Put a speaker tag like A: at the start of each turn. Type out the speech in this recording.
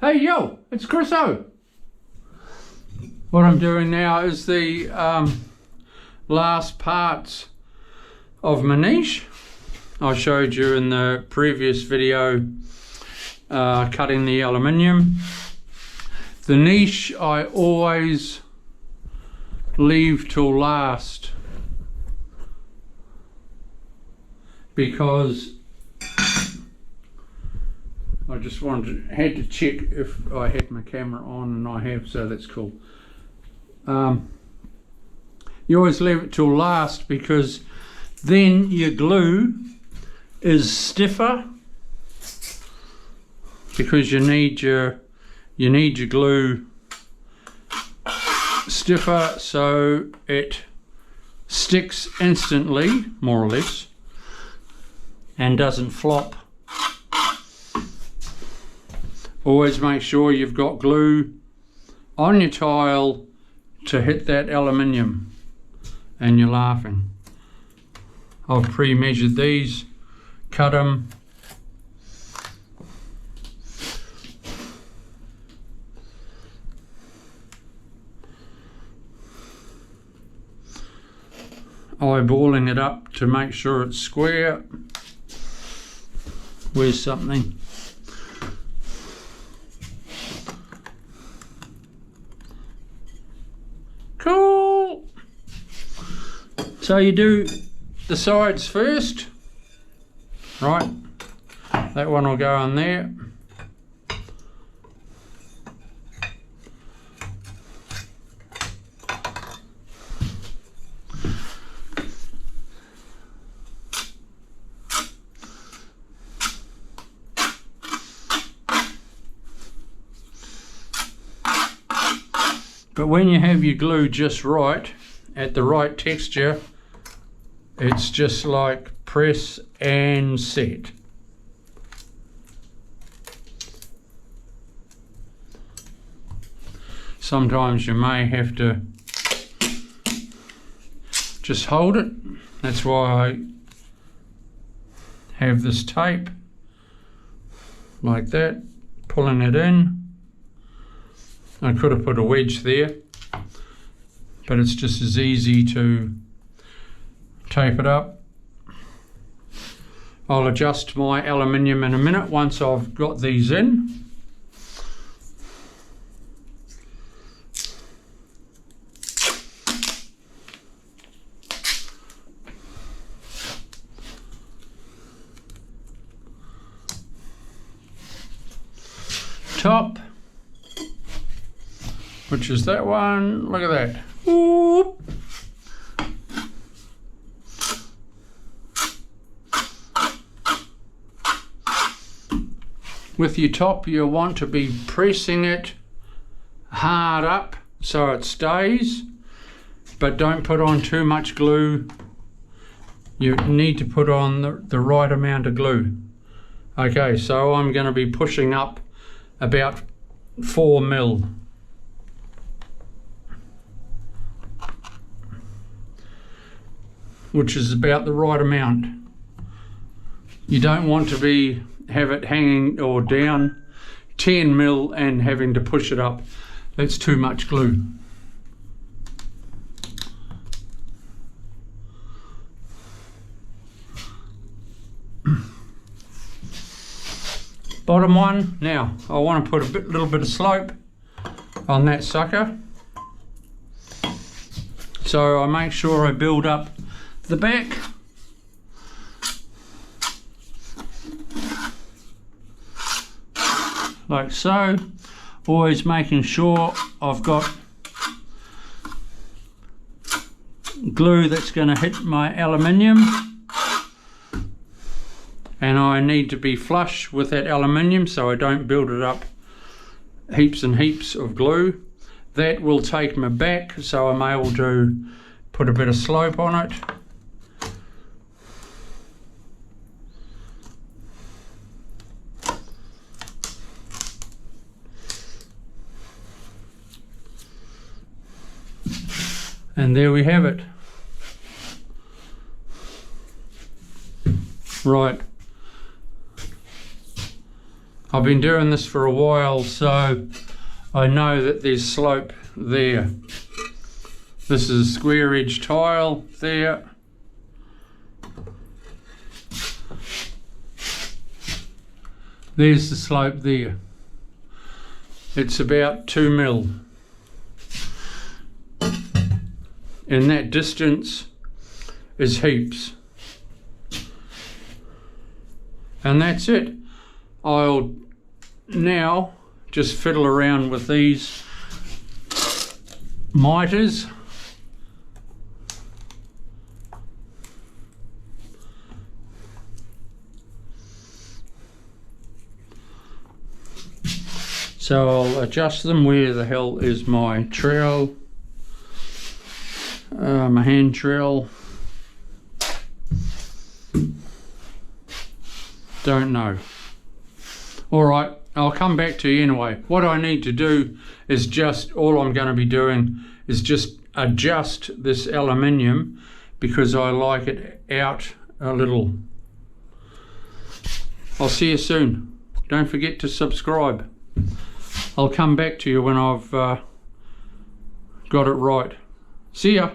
A: Hey yo, it's Chris O. What I'm doing now is the last parts of my niche. I showed you in the previous video cutting the aluminium. The niche I always leave till last because I just had to check if I had my camera on, and I have, so that's cool. You always leave it till last because then your glue is stiffer, because you need your glue stiffer so it sticks instantly, more or less, and doesn't flop. Always make sure you've got glue on your tile to hit that aluminium, and you're laughing. I've pre-measured these, cut them. Eyeballing it up to make sure it's square. Where's something? Cool. So you do the sides first, right? That one will go on there. But when you have your glue just right, at the right texture, it's just like press and set. Sometimes you may have to just hold it. That's why I have this tape, like that, pulling it in. I could have put a wedge there, but it's just as easy to tape it up. I'll adjust my aluminium in a minute once I've got these in. Top, which is that one. Look at that. Whoop. With your top, you want to be pressing it hard up so it stays, but don't put on too much glue. You need to put on the right amount of glue. Okay, so I'm going to be pushing up about 4 mil. Which is about the right amount. You don't want to have it hanging or down 10 mil and having to push it up. That's too much glue. Bottom one. Now I want to put a little bit of slope on that sucker. So I make sure I build up the back. Like so. Always making sure I've got glue that's going to hit my aluminium, and I need to be flush with that aluminium so I don't build it up heaps and heaps of glue. That will take my back, so I'm able to put a bit of slope on it. And there we have it. Right. I've been doing this for a while, so I know that there's slope there. This is a square edge tile there. There's the slope there. It's about 2 mil. And that distance is heaps. And that's it. I'll now just fiddle around with these miters. So I'll adjust them. Where the hell is my trowel? My hand trowel. Don't know. Alright, I'll come back to you anyway. What I need to do is just, all I'm going to be doing is just adjust this aluminium because I like it out a little. I'll see you soon. Don't forget to subscribe. I'll come back to you when I've got it right. See ya.